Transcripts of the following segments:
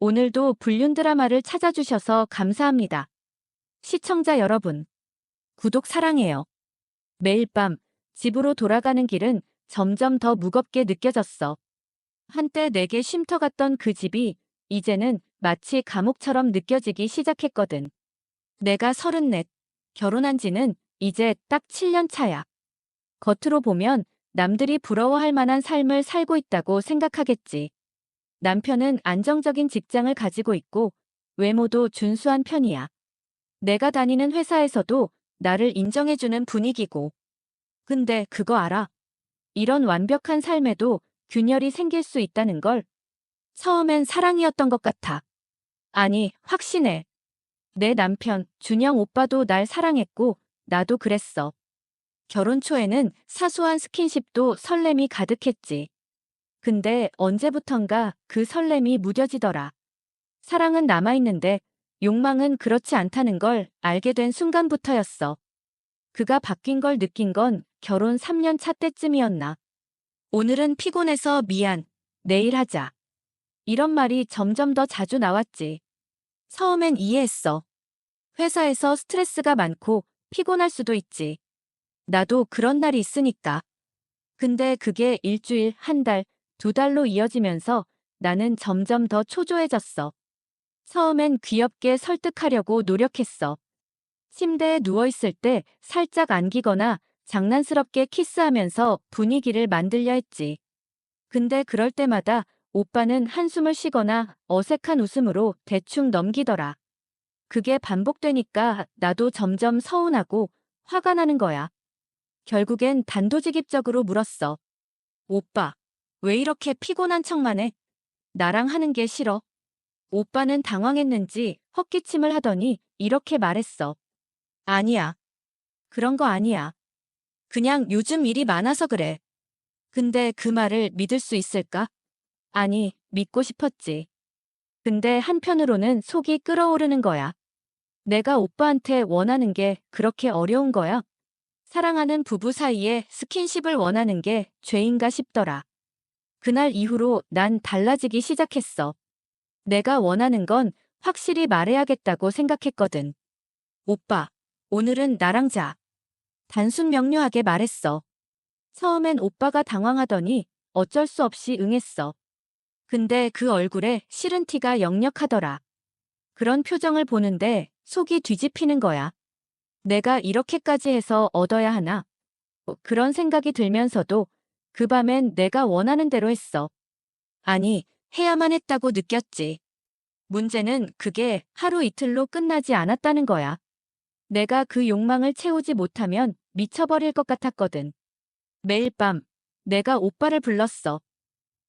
오늘도 불륜 드라마를 찾아주셔서 감사합니다. 시청자 여러분, 구독 사랑해요. 매일 밤 집으로 돌아가는 길은 점점 더 무겁게 느껴졌어. 한때 내게 쉼터 같던 그 집이 이제는 마치 감옥처럼 느껴지기 시작했거든. 내가 34, 결혼한 지는 이제 딱 7년 차야. 겉으로 보면 남들이 부러워할 만한 삶을 살고 있다고 생각하겠지. 남편은 안정적인 직장을 가지고 있고 외모도 준수한 편이야. 내가 다니는 회사에서도 나를 인정해주는 분위기고. 근데 그거 알아? 이런 완벽한 삶에도 균열이 생길 수 있다는 걸. 처음엔 사랑이었던 것 같아. 아니, 확신해. 내 남편, 준영 오빠도 날 사랑했고, 나도 그랬어. 결혼 초에는 사소한 스킨십도 설렘이 가득했지. 근데 언제부턴가 그 설렘이 무뎌지더라. 사랑은 남아있는데 욕망은 그렇지 않다는 걸 알게 된 순간부터였어. 그가 바뀐 걸 느낀 건 결혼 3년 차 때쯤이었나. 오늘은 피곤해서 미안. 내일 하자. 이런 말이 점점 더 자주 나왔지. 처음엔 이해했어. 회사에서 스트레스가 많고 피곤할 수도 있지. 나도 그런 날이 있으니까. 근데 그게 일주일, 한 달, 두 달로 이어지면서 나는 점점 더 초조해졌어. 처음엔 귀엽게 설득하려고 노력했어. 침대에 누워있을 때 살짝 안기거나 장난스럽게 키스하면서 분위기를 만들려 했지. 근데 그럴 때마다 오빠는 한숨을 쉬거나 어색한 웃음으로 대충 넘기더라. 그게 반복되니까 나도 점점 서운하고 화가 나는 거야. 결국엔 단도직입적으로 물었어. 오빠, 왜 이렇게 피곤한 척만 해? 나랑 하는 게 싫어? 오빠는 당황했는지 헛기침을 하더니 이렇게 말했어. 아니야. 그런 거 아니야. 그냥 요즘 일이 많아서 그래. 근데 그 말을 믿을 수 있을까? 아니, 믿고 싶었지. 근데 한편으로는 속이 끓어오르는 거야. 내가 오빠한테 원하는 게 그렇게 어려운 거야? 사랑하는 부부 사이에 스킨십을 원하는 게 죄인가 싶더라. 그날 이후로 난 달라지기 시작했어. 내가 원하는 건 확실히 말해야겠다고 생각했거든. 오빠, 오늘은 나랑 자. 단순 명료하게 말했어. 처음엔 오빠가 당황하더니 어쩔 수 없이 응했어. 근데 그 얼굴에 싫은 티가 역력하더라. 그런 표정을 보는데 속이 뒤집히는 거야. 내가 이렇게까지 해서 얻어야 하나? 그런 생각이 들면서도 그 밤엔 내가 원하는 대로 했어. 아니, 해야만 했다고 느꼈지. 문제는 그게 하루 이틀로 끝나지 않았다는 거야. 내가 그 욕망을 채우지 못하면 미쳐버릴 것 같았거든. 매일 밤 내가 오빠를 불렀어.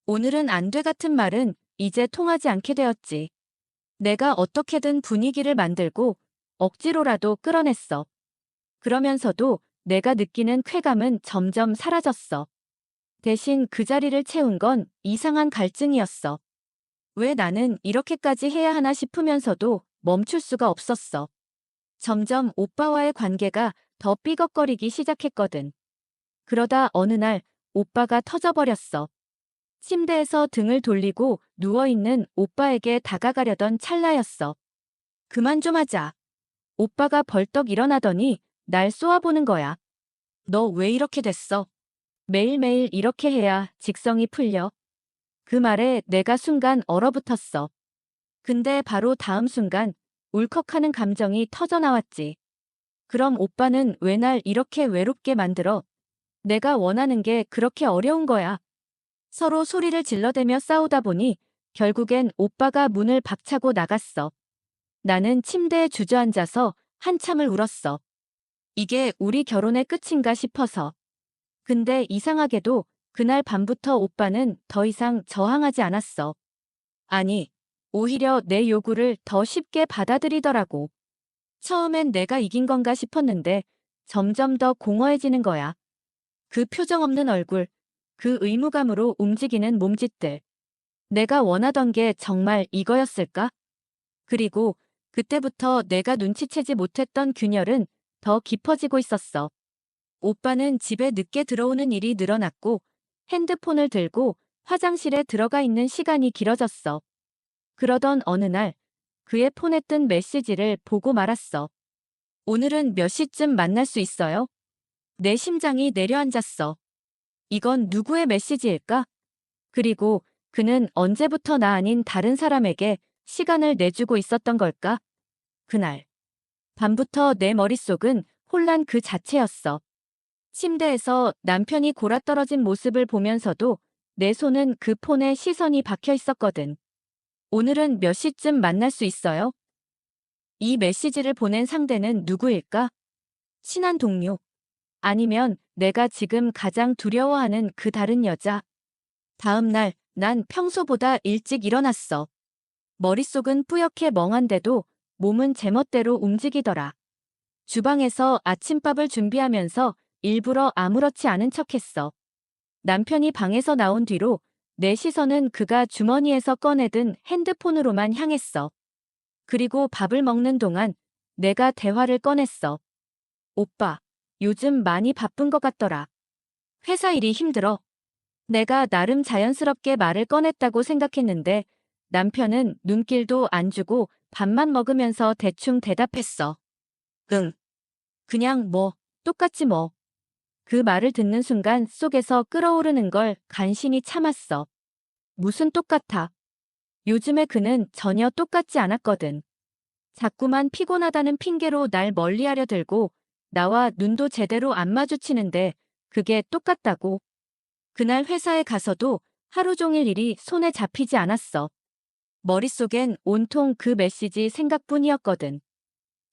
오늘은 안 돼 같은 말은 이제 통하지 않게 되었지. 내가 어떻게든 분위기를 만들고 억지로라도 끌어냈어. 그러면서도 내가 느끼는 쾌감은 점점 사라졌어. 대신 그 자리를 채운 건 이상한 갈증이었어. 왜 나는 이렇게까지 해야 하나 싶으면서도 멈출 수가 없었어. 점점 오빠와의 관계가 더 삐걱거리기 시작했거든. 그러다 어느 날 오빠가 터져버렸어. 침대에서 등을 돌리고 누워있는 오빠에게 다가가려던 찰나였어. 그만 좀 하자. 오빠가 벌떡 일어나더니 날 쏘아보는 거야. 너 왜 이렇게 됐어? 매일매일 이렇게 해야 직성이 풀려. 그 말에 내가 순간 얼어붙었어. 근데 바로 다음 순간 울컥하는 감정이 터져나왔지. 그럼 오빠는 왜 날 이렇게 외롭게 만들어? 내가 원하는 게 그렇게 어려운 거야. 서로 소리를 질러대며 싸우다 보니 결국엔 오빠가 문을 박차고 나갔어. 나는 침대에 주저앉아서 한참을 울었어. 이게 우리 결혼의 끝인가 싶어서. 근데 이상하게도 그날 밤부터 오빠는 더 이상 저항하지 않았어. 아니, 오히려 내 요구를 더 쉽게 받아들이더라고. 처음엔 내가 이긴 건가 싶었는데 점점 더 공허해지는 거야. 그 표정 없는 얼굴, 그 의무감으로 움직이는 몸짓들. 내가 원하던 게 정말 이거였을까? 그리고 그때부터 내가 눈치채지 못했던 균열은 더 깊어지고 있었어. 오빠는 집에 늦게 들어오는 일이 늘어났고 핸드폰을 들고 화장실에 들어가 있는 시간이 길어졌어. 그러던 어느 날 그의 폰에 뜬 메시지를 보고 말았어. 오늘은 몇 시쯤 만날 수 있어요? 내 심장이 내려앉았어. 이건 누구의 메시지일까? 그리고 그는 언제부터 나 아닌 다른 사람에게 시간을 내주고 있었던 걸까? 그날 밤부터 내 머릿속은 혼란 그 자체였어. 침대에서 남편이 골아떨어진 모습을 보면서도 내 손은 그 폰에 시선이 박혀 있었거든. 오늘은 몇 시쯤 만날 수 있어요? 이 메시지를 보낸 상대는 누구일까? 친한 동료. 아니면 내가 지금 가장 두려워하는 그 다른 여자. 다음 날, 난 평소보다 일찍 일어났어. 머릿속은 뿌옇게 멍한데도 몸은 제멋대로 움직이더라. 주방에서 아침밥을 준비하면서 일부러 아무렇지 않은 척했어. 남편이 방에서 나온 뒤로 내 시선은 그가 주머니에서 꺼내든 핸드폰으로만 향했어. 그리고 밥을 먹는 동안 내가 대화를 꺼냈어. 오빠, 요즘 많이 바쁜 것 같더라. 회사 일이 힘들어. 내가 나름 자연스럽게 말을 꺼냈다고 생각했는데 남편은 눈길도 안 주고 밥만 먹으면서 대충 대답했어. 응. 그냥 뭐, 똑같지 뭐. 그 말을 듣는 순간 속에서 끓어오르는 걸 간신히 참았어. 무슨 똑같아. 요즘에 그는 전혀 똑같지 않았거든. 자꾸만 피곤하다는 핑계로 날 멀리하려 들고 나와 눈도 제대로 안 마주치는데 그게 똑같다고. 그날 회사에 가서도 하루 종일 일이 손에 잡히지 않았어. 머릿속엔 온통 그 메시지 생각뿐이었거든.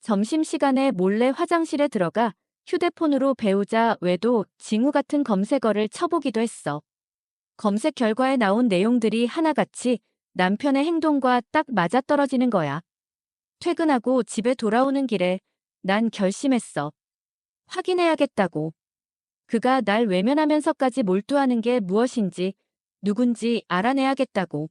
점심시간에 몰래 화장실에 들어가 휴대폰으로 배우자 외도 징후 같은 검색어를 쳐보기도 했어. 검색 결과에 나온 내용들이 하나같이 남편의 행동과 딱 맞아떨어지는 거야. 퇴근하고 집에 돌아오는 길에 난 결심했어. 확인해야겠다고. 그가 날 외면하면서까지 몰두하는 게 무엇인지, 누군지 알아내야겠다고.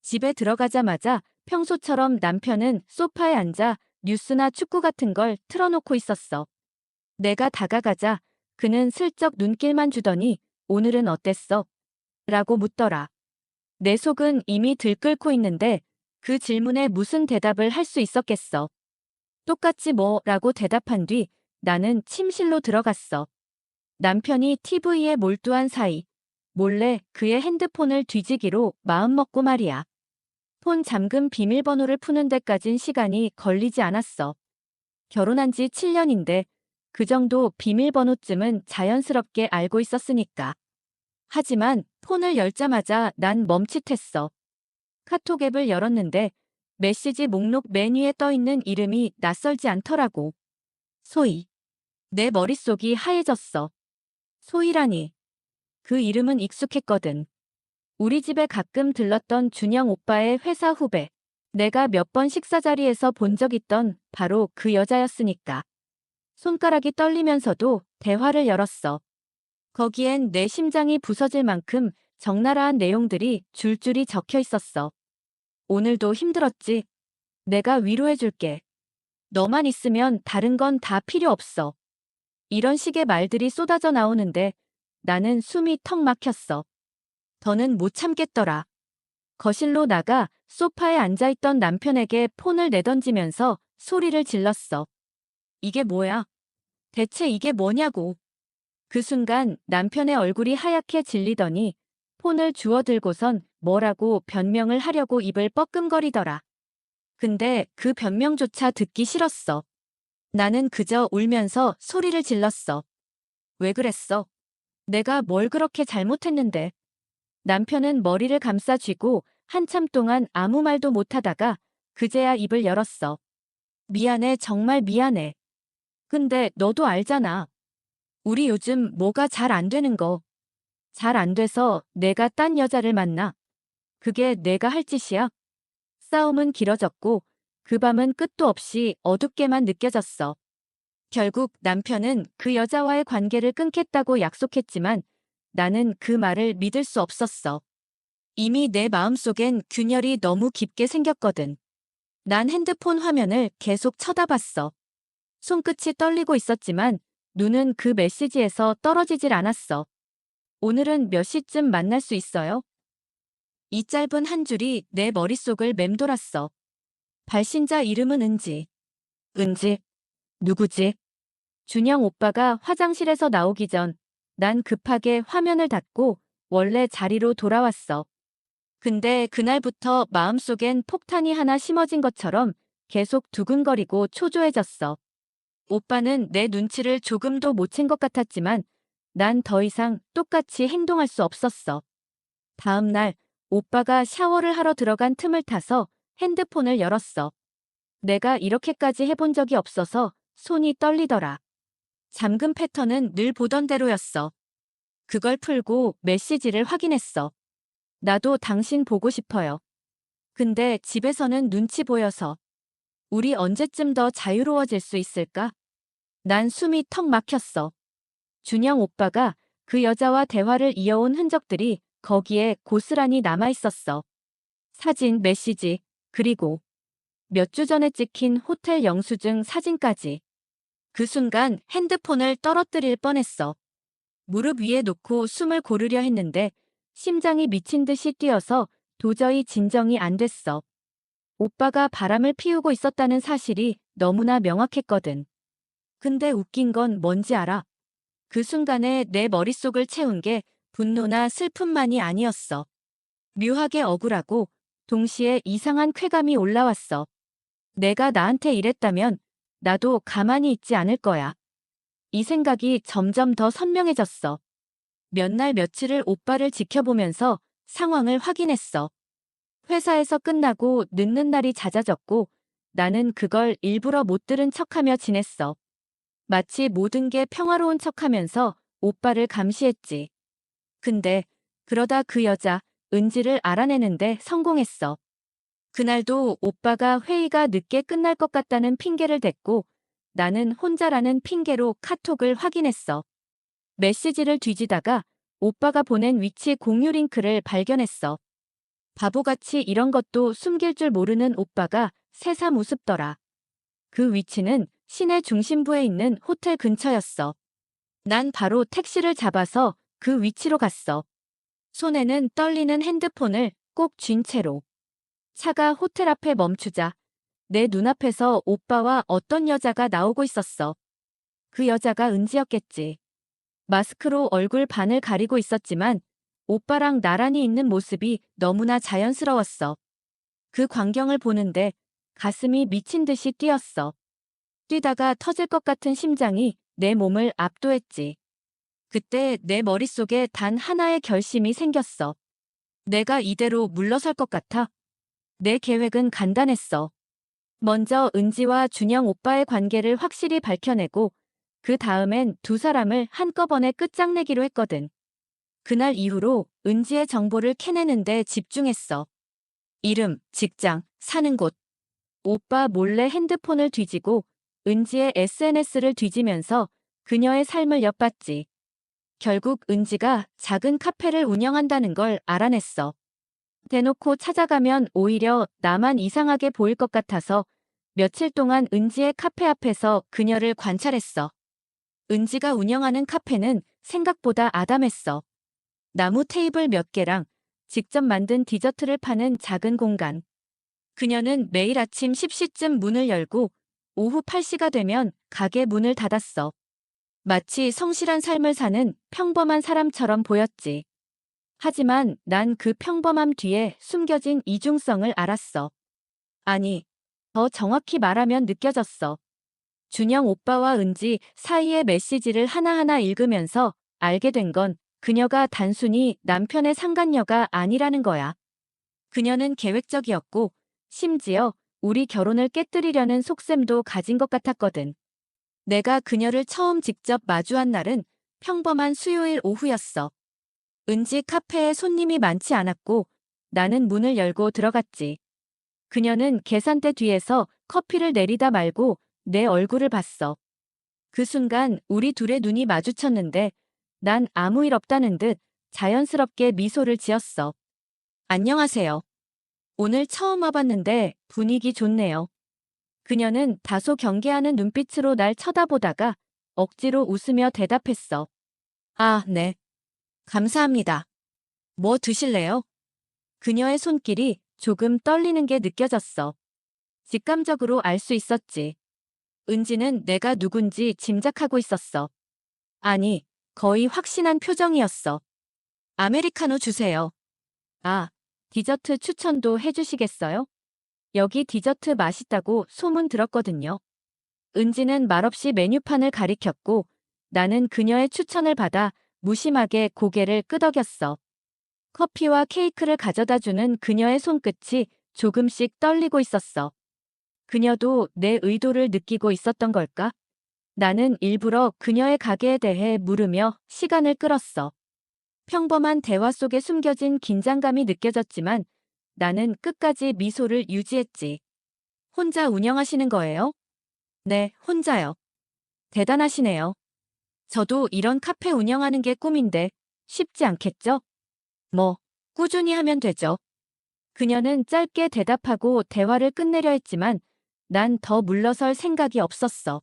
집에 들어가자마자 평소처럼 남편은 소파에 앉아 뉴스나 축구 같은 걸 틀어놓고 있었어. 내가 다가가자 그는 슬쩍 눈길만 주더니 오늘은 어땠어? 라고 묻더라. 내 속은 이미 들끓고 있는데 그 질문에 무슨 대답을 할 수 있었겠어. 똑같지 뭐 라고 대답한 뒤 나는 침실로 들어갔어. 남편이 TV에 몰두한 사이 몰래 그의 핸드폰을 뒤지기로 마음먹고 말이야. 폰 잠금 비밀번호를 푸는 데까진 시간이 걸리지 않았어. 결혼한 지 7년인데 그 정도 비밀번호쯤은 자연스럽게 알고 있었으니까. 하지만 폰을 열자마자 난 멈칫했어. 카톡 앱을 열었는데 메시지 목록 맨 위에 떠있는 이름이 낯설지 않더라고. 소희. 내 머릿속이 하얘졌어. 소희라니. 그 이름은 익숙했거든. 우리 집에 가끔 들렀던 준영 오빠의 회사 후배. 내가 몇 번 식사 자리에서 본 적 있던 바로 그 여자였으니까. 손가락이 떨리면서도 대화를 열었어. 거기엔 내 심장이 부서질 만큼 적나라한 내용들이 줄줄이 적혀 있었어. 오늘도 힘들었지? 내가 위로해줄게. 너만 있으면 다른 건 다 필요 없어. 이런 식의 말들이 쏟아져 나오는데 나는 숨이 턱 막혔어. 더는 못 참겠더라. 거실로 나가 소파에 앉아있던 남편에게 폰을 내던지면서 소리를 질렀어. 이게 뭐야? 대체 이게 뭐냐고. 그 순간 남편의 얼굴이 하얗게 질리더니 폰을 주워들고선 뭐라고 변명을 하려고 입을 뻐끔거리더라. 근데 그 변명조차 듣기 싫었어. 나는 그저 울면서 소리를 질렀어. 왜 그랬어? 내가 뭘 그렇게 잘못했는데. 남편은 머리를 감싸 쥐고 한참 동안 아무 말도 못하다가 그제야 입을 열었어. 미안해, 정말 미안해. 근데 너도 알잖아. 우리 요즘 뭐가 잘 안 되는 거. 잘 안 돼서 내가 딴 여자를 만나. 그게 내가 할 짓이야? 싸움은 길어졌고 그 밤은 끝도 없이 어둡게만 느껴졌어. 결국 남편은 그 여자와의 관계를 끊겠다고 약속했지만 나는 그 말을 믿을 수 없었어. 이미 내 마음속엔 균열이 너무 깊게 생겼거든. 난 핸드폰 화면을 계속 쳐다봤어. 손끝이 떨리고 있었지만 눈은 그 메시지에서 떨어지질 않았어. 오늘은 몇 시쯤 만날 수 있어요? 이 짧은 한 줄이 내 머릿속을 맴돌았어. 발신자 이름은 은지. 은지? 누구지? 준영 오빠가 화장실에서 나오기 전 난 급하게 화면을 닫고 원래 자리로 돌아왔어. 근데 그날부터 마음속엔 폭탄이 하나 심어진 것처럼 계속 두근거리고 초조해졌어. 오빠는 내 눈치를 조금도 못 챈 것 같았지만 난 더 이상 똑같이 행동할 수 없었어. 다음 날 오빠가 샤워를 하러 들어간 틈을 타서 핸드폰을 열었어. 내가 이렇게까지 해본 적이 없어서 손이 떨리더라. 잠금 패턴은 늘 보던 대로였어. 그걸 풀고 메시지를 확인했어. 나도 당신 보고 싶어요. 근데 집에서는 눈치 보여서. 우리 언제쯤 더 자유로워질 수 있을까? 난 숨이 턱 막혔어. 준영 오빠가 그 여자와 대화를 이어온 흔적들이 거기에 고스란히 남아있었어. 사진, 메시지, 그리고 몇 주 전에 찍힌 호텔 영수증 사진까지. 그 순간 핸드폰을 떨어뜨릴 뻔했어. 무릎 위에 놓고 숨을 고르려 했는데 심장이 미친 듯이 뛰어서 도저히 진정이 안 됐어. 오빠가 바람을 피우고 있었다는 사실이 너무나 명확했거든. 근데 웃긴 건 뭔지 알아? 그 순간에 내 머릿속을 채운 게 분노나 슬픔만이 아니었어. 묘하게 억울하고 동시에 이상한 쾌감이 올라왔어. 내가 나한테 이랬다면 나도 가만히 있지 않을 거야. 이 생각이 점점 더 선명해졌어. 몇 날 며칠을 오빠를 지켜보면서 상황을 확인했어. 회사에서 끝나고 늦는 날이 잦아졌고 나는 그걸 일부러 못 들은 척하며 지냈어. 마치 모든 게 평화로운 척하면서 오빠를 감시했지. 근데 그러다 그 여자 은지를 알아내는데 성공했어. 그날도 오빠가 회의가 늦게 끝날 것 같다는 핑계를 댔고 나는 혼자라는 핑계로 카톡을 확인했어. 메시지를 뒤지다가 오빠가 보낸 위치 공유 링크를 발견했어. 바보같이 이런 것도 숨길 줄 모르는 오빠가 새삼 우습더라. 그 위치는 시내 중심부에 있는 호텔 근처였어. 난 바로 택시를 잡아서 그 위치로 갔어. 손에는 떨리는 핸드폰을 꼭 쥔 채로. 차가 호텔 앞에 멈추자 내 눈앞에서 오빠와 어떤 여자가 나오고 있었어. 그 여자가 은지였겠지. 마스크로 얼굴 반을 가리고 있었지만 오빠랑 나란히 있는 모습이 너무나 자연스러웠어. 그 광경을 보는데 가슴이 미친 듯이 뛰었어. 뛰다가 터질 것 같은 심장이 내 몸을 압도했지. 그때 내 머릿속에 단 하나의 결심이 생겼어. 내가 이대로 물러설 것 같아. 내 계획은 간단했어. 먼저 은지와 준영 오빠의 관계를 확실히 밝혀내고 그 다음엔 두 사람을 한꺼번에 끝장내기로 했거든. 그날 이후로 은지의 정보를 캐내는데 집중했어. 이름, 직장, 사는 곳. 오빠 몰래 핸드폰을 뒤지고 은지의 SNS를 뒤지면서 그녀의 삶을 엿봤지. 결국 은지가 작은 카페를 운영한다는 걸 알아냈어. 대놓고 찾아가면 오히려 나만 이상하게 보일 것 같아서 며칠 동안 은지의 카페 앞에서 그녀를 관찰했어. 은지가 운영하는 카페는 생각보다 아담했어. 나무 테이블 몇 개랑 직접 만든 디저트를 파는 작은 공간. 그녀는 매일 아침 10시쯤 문을 열고 오후 8시가 되면 가게 문을 닫았어. 마치 성실한 삶을 사는 평범한 사람처럼 보였지. 하지만 난 그 평범함 뒤에 숨겨진 이중성을 알았어. 아니, 더 정확히 말하면 느껴졌어. 준영 오빠와 은지 사이의 메시지를 하나하나 읽으면서 알게 된 건 그녀가 단순히 남편의 상간녀가 아니라는 거야. 그녀는 계획적이었고 심지어 우리 결혼을 깨뜨리려는 속셈도 가진 것 같았거든. 내가 그녀를 처음 직접 마주한 날은 평범한 수요일 오후였어. 은지 카페에 손님이 많지 않았고 나는 문을 열고 들어갔지. 그녀는 계산대 뒤에서 커피를 내리다 말고 내 얼굴을 봤어. 그 순간 우리 둘의 눈이 마주쳤는데 난 아무 일 없다는 듯 자연스럽게 미소를 지었어. 안녕하세요. 오늘 처음 와봤는데 분위기 좋네요. 그녀는 다소 경계하는 눈빛으로 날 쳐다보다가 억지로 웃으며 대답했어. 아, 네. 감사합니다. 뭐 드실래요? 그녀의 손길이 조금 떨리는 게 느껴졌어. 직감적으로 알 수 있었지. 은지는 내가 누군지 짐작하고 있었어. 아니, 거의 확신한 표정이었어. 아메리카노 주세요. 아, 디저트 추천도 해주시겠어요? 여기 디저트 맛있다고 소문 들었거든요. 은지는 말없이 메뉴판을 가리켰고 나는 그녀의 추천을 받아 무심하게 고개를 끄덕였어. 커피와 케이크를 가져다 주는 그녀의 손끝이 조금씩 떨리고 있었어. 그녀도 내 의도를 느끼고 있었던 걸까? 나는 일부러 그녀의 가게에 대해 물으며 시간을 끌었어. 평범한 대화 속에 숨겨진 긴장감이 느껴졌지만 나는 끝까지 미소를 유지했지. 혼자 운영하시는 거예요? 네, 혼자요. 대단하시네요. 저도 이런 카페 운영하는 게 꿈인데 쉽지 않겠죠? 뭐, 꾸준히 하면 되죠. 그녀는 짧게 대답하고 대화를 끝내려 했지만 난 더 물러설 생각이 없었어.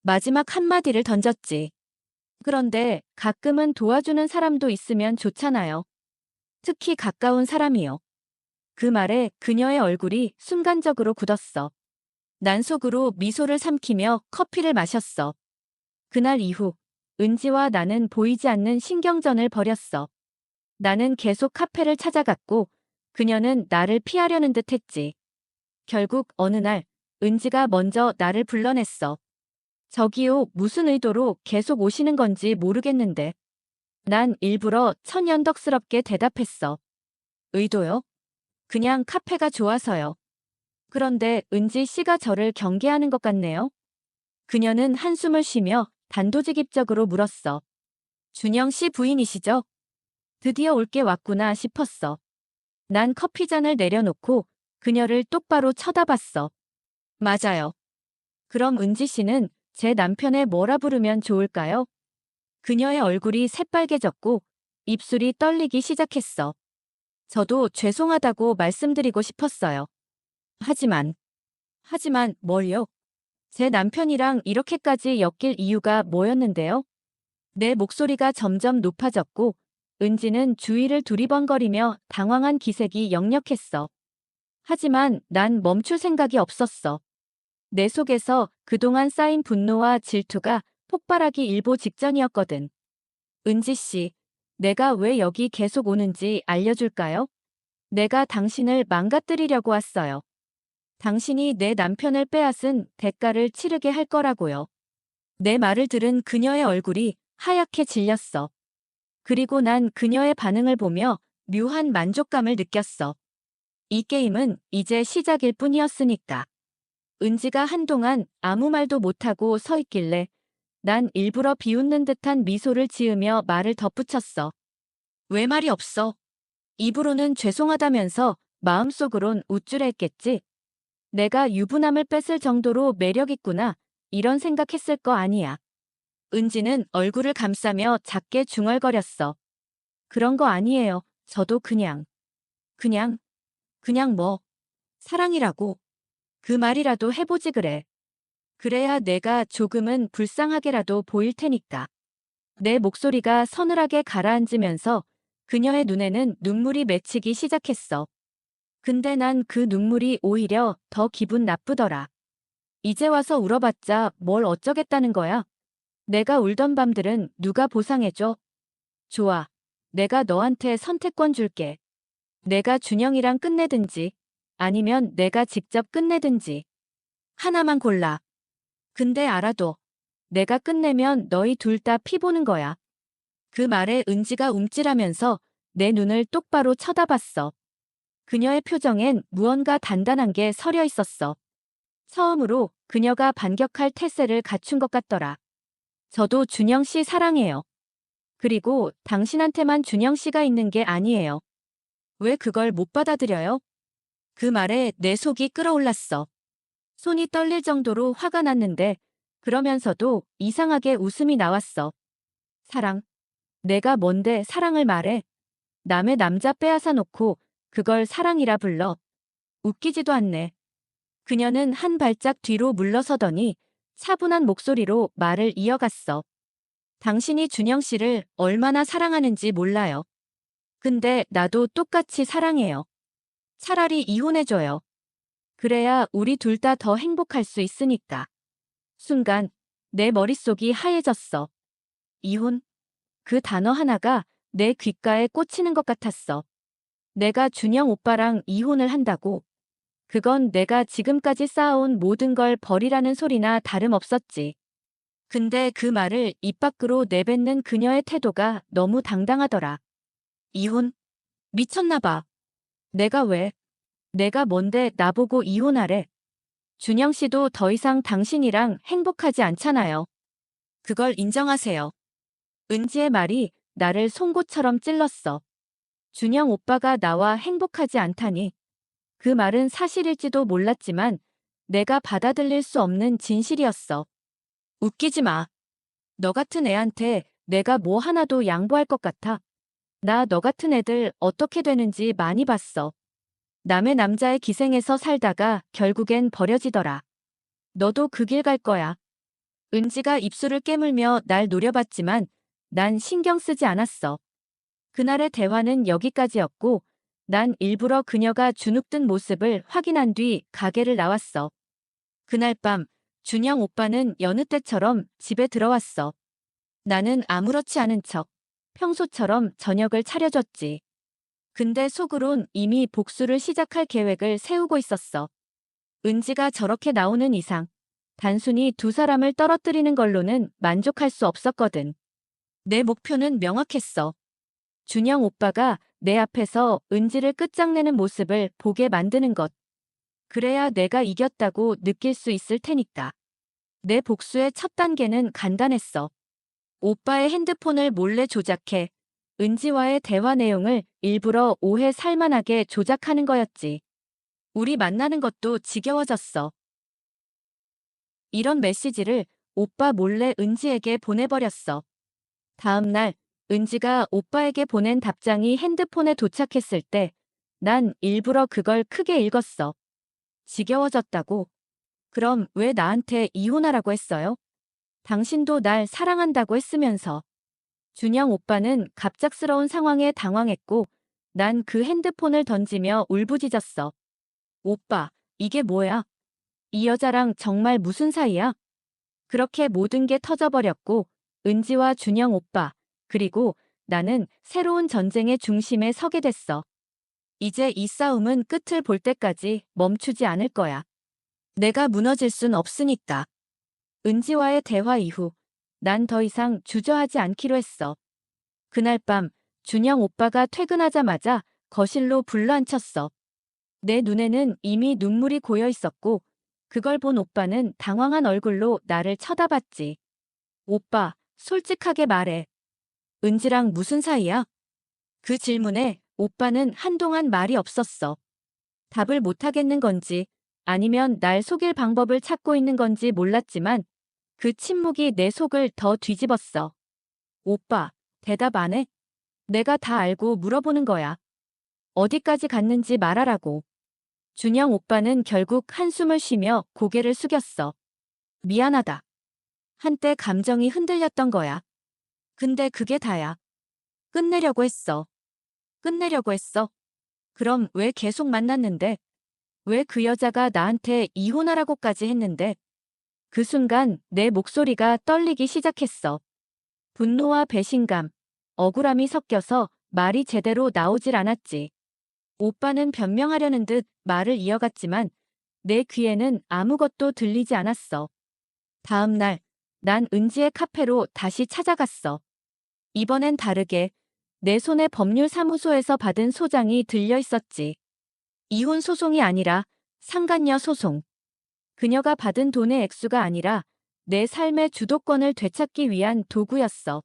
마지막 한마디를 던졌지. 그런데 가끔은 도와주는 사람도 있으면 좋잖아요. 특히 가까운 사람이요. 그 말에 그녀의 얼굴이 순간적으로 굳었어. 난 속으로 미소를 삼키며 커피를 마셨어. 그날 이후 은지와 나는 보이지 않는 신경전을 벌였어. 나는 계속 카페를 찾아갔고 그녀는 나를 피하려는 듯 했지. 결국 어느 날 은지가 먼저 나를 불러냈어. 저기요, 무슨 의도로 계속 오시는 건지 모르겠는데. 난 일부러 천연덕스럽게 대답했어. 의도요? 그냥 카페가 좋아서요. 그런데 은지 씨가 저를 경계하는 것 같네요. 그녀는 한숨을 쉬며 단도직입적으로 물었어. 준영 씨 부인이시죠? 드디어 올 게 왔구나 싶었어. 난 커피잔을 내려놓고 그녀를 똑바로 쳐다봤어. 맞아요. 그럼 은지 씨는 제 남편의 뭐라 부르면 좋을까요? 그녀의 얼굴이 새빨개졌고 입술이 떨리기 시작했어. 저도 죄송하다고 말씀드리고 싶었어요. 하지만 뭘요? 제 남편이랑 이렇게까지 엮일 이유가 뭐였는데요? 내 목소리가 점점 높아졌고 은지는 주위를 두리번거리며 당황한 기색이 역력했어. 하지만 난 멈출 생각이 없었어. 내 속에서 그동안 쌓인 분노와 질투가 폭발하기 일보 직전이었거든. 은지 씨, 내가 왜 여기 계속 오는지 알려줄까요? 내가 당신을 망가뜨리려고 왔어요. 당신이 내 남편을 빼앗은 대가를 치르게 할 거라고요. 내 말을 들은 그녀의 얼굴이 하얗게 질렸어. 그리고 난 그녀의 반응을 보며 묘한 만족감을 느꼈어. 이 게임은 이제 시작일 뿐이었으니까. 은지가 한동안 아무 말도 못하고 서 있길래 난 일부러 비웃는 듯한 미소를 지으며 말을 덧붙였어. 왜 말이 없어? 입으로는 죄송하다면서 마음속으론 우쭐했겠지. 내가 유부남을 뺏을 정도로 매력있구나. 이런 생각했을 거 아니야. 은지는 얼굴을 감싸며 작게 중얼거렸어. 그런 거 아니에요. 저도 그냥 뭐, 사랑이라고. 그 말이라도 해보지 그래. 그래야 내가 조금은 불쌍하게라도 보일 테니까. 내 목소리가 서늘하게 가라앉으면서 그녀의 눈에는 눈물이 맺히기 시작했어. 근데 난 그 눈물이 오히려 더 기분 나쁘더라. 이제 와서 울어봤자 뭘 어쩌겠다는 거야. 내가 울던 밤들은 누가 보상해줘? 좋아. 내가 너한테 선택권 줄게. 내가 준영이랑 끝내든지 아니면 내가 직접 끝내든지. 하나만 골라. 근데 알아둬. 내가 끝내면 너희 둘 다 피 보는 거야. 그 말에 은지가 움찔하면서 내 눈을 똑바로 쳐다봤어. 그녀의 표정엔 무언가 단단한 게 서려 있었어. 처음으로 그녀가 반격할 태세를 갖춘 것 같더라. 저도 준영 씨 사랑해요. 그리고 당신한테만 준영 씨가 있는 게 아니에요. 왜 그걸 못 받아들여요? 그 말에 내 속이 끓어올랐어. 손이 떨릴 정도로 화가 났는데 그러면서도 이상하게 웃음이 나왔어. 사랑. 내가 뭔데 사랑을 말해. 남의 남자 빼앗아 놓고 그걸 사랑이라 불러. 웃기지도 않네. 그녀는 한 발짝 뒤로 물러서더니 차분한 목소리로 말을 이어갔어. 당신이 준영 씨를 얼마나 사랑하는지 몰라요. 근데 나도 똑같이 사랑해요. 차라리 이혼해줘요. 그래야 우리 둘 다 더 행복할 수 있으니까. 순간 내 머릿속이 하얘졌어. 이혼? 그 단어 하나가 내 귓가에 꽂히는 것 같았어. 내가 준영 오빠랑 이혼을 한다고? 그건 내가 지금까지 쌓아온 모든 걸 버리라는 소리나 다름없었지. 근데 그 말을 입 밖으로 내뱉는 그녀의 태도가 너무 당당하더라. 이혼? 미쳤나 봐. 내가 왜? 내가 뭔데 나보고 이혼하래? 준영 씨도 더 이상 당신이랑 행복하지 않잖아요. 그걸 인정하세요. 은지의 말이 나를 송곳처럼 찔렀어. 준영 오빠가 나와 행복하지 않다니. 그 말은 사실일지도 몰랐지만 내가 받아들일 수 없는 진실이었어. 웃기지 마. 너 같은 애한테 내가 뭐 하나도 양보할 것 같아. 나 너 같은 애들 어떻게 되는지 많이 봤어. 남의 남자의 기생에서 살다가 결국엔 버려지더라. 너도 그 길 갈 거야. 은지가 입술을 깨물며 날 노려봤지만 난 신경 쓰지 않았어. 그날의 대화는 여기까지였고 난 일부러 그녀가 주눅든 모습을 확인한 뒤 가게를 나왔어. 그날 밤 준영 오빠는 여느 때처럼 집에 들어왔어. 나는 아무렇지 않은 척 평소처럼 저녁을 차려줬지. 근데 속으론 이미 복수를 시작할 계획을 세우고 있었어. 은지가 저렇게 나오는 이상 단순히 두 사람을 떨어뜨리는 걸로는 만족할 수 없었거든. 내 목표는 명확했어. 준영 오빠가 내 앞에서 은지를 끝장내는 모습을 보게 만드는 것. 그래야 내가 이겼다고 느낄 수 있을 테니까. 내 복수의 첫 단계는 간단했어. 오빠의 핸드폰을 몰래 조작해 은지와의 대화 내용을 일부러 오해 살만하게 조작하는 거였지. 우리 만나는 것도 지겨워졌어. 이런 메시지를 오빠 몰래 은지에게 보내버렸어. 다음 날 은지가 오빠에게 보낸 답장이 핸드폰에 도착했을 때 난 일부러 그걸 크게 읽었어. 지겨워졌다고? 그럼 왜 나한테 이혼하라고 했어요? 당신도 날 사랑한다고 했으면서. 준영 오빠는 갑작스러운 상황에 당황했고 난 그 핸드폰을 던지며 울부짖었어. 오빠, 이게 뭐야? 이 여자랑 정말 무슨 사이야? 그렇게 모든 게 터져버렸고 은지와 준영 오빠, 그리고 나는 새로운 전쟁의 중심에 서게 됐어. 이제 이 싸움은 끝을 볼 때까지 멈추지 않을 거야. 내가 무너질 순 없으니까. 은지와의 대화 이후 난 더 이상 주저하지 않기로 했어. 그날 밤 준영 오빠가 퇴근하자마자 거실로 불러앉혔어. 내 눈에는 이미 눈물이 고여 있었고 그걸 본 오빠는 당황한 얼굴로 나를 쳐다봤지. 오빠, 솔직하게 말해. 은지랑 무슨 사이야? 그 질문에 오빠는 한동안 말이 없었어. 답을 못하겠는 건지 아니면 날 속일 방법을 찾고 있는 건지 몰랐지만 그 침묵이 내 속을 더 뒤집었어. 오빠, 대답 안 해? 내가 다 알고 물어보는 거야. 어디까지 갔는지 말하라고. 준영 오빠는 결국 한숨을 쉬며 고개를 숙였어. 미안하다. 한때 감정이 흔들렸던 거야. 근데 그게 다야. 끝내려고 했어. 끝내려고 했어. 그럼 왜 계속 만났는데? 왜 그 여자가 나한테 이혼하라고까지 했는데? 그 순간 내 목소리가 떨리기 시작했어. 분노와 배신감, 억울함이 섞여서 말이 제대로 나오질 않았지. 오빠는 변명하려는 듯 말을 이어갔지만 내 귀에는 아무것도 들리지 않았어. 다음 날, 난 은지의 카페로 다시 찾아갔어. 이번엔 다르게 내 손에 법률사무소에서 받은 소장이 들려 있었지. 이혼 소송이 아니라 상간녀 소송. 그녀가 받은 돈의 액수가 아니라 내 삶의 주도권을 되찾기 위한 도구였어.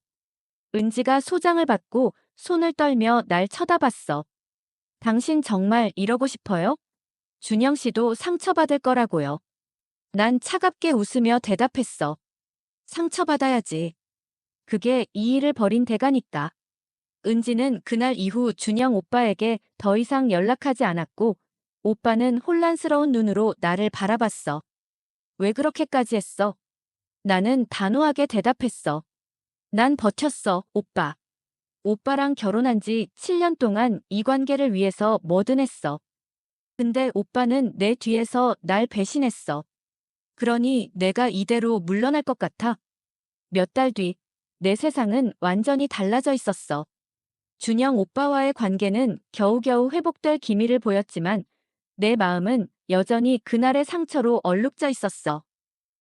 은지가 소장을 받고 손을 떨며 날 쳐다봤어. 당신 정말 이러고 싶어요? 준영 씨도 상처받을 거라고요. 난 차갑게 웃으며 대답했어. 상처받아야지. 그게 이 일을 벌인 대가니까. 은지는 그날 이후 준영 오빠에게 더 이상 연락하지 않았고 오빠는 혼란스러운 눈으로 나를 바라봤어. 왜 그렇게까지 했어? 나는 단호하게 대답했어. 난 버텼어, 오빠. 오빠랑 결혼한 지 7년 동안 이 관계를 위해서 뭐든 했어. 근데 오빠는 내 뒤에서 날 배신했어. 그러니 내가 이대로 물러날 것 같아. 몇 달 뒤, 내 세상은 완전히 달라져 있었어. 준영 오빠와의 관계는 겨우겨우 회복될 기미를 보였지만 내 마음은 여전히 그날의 상처로 얼룩져 있었어.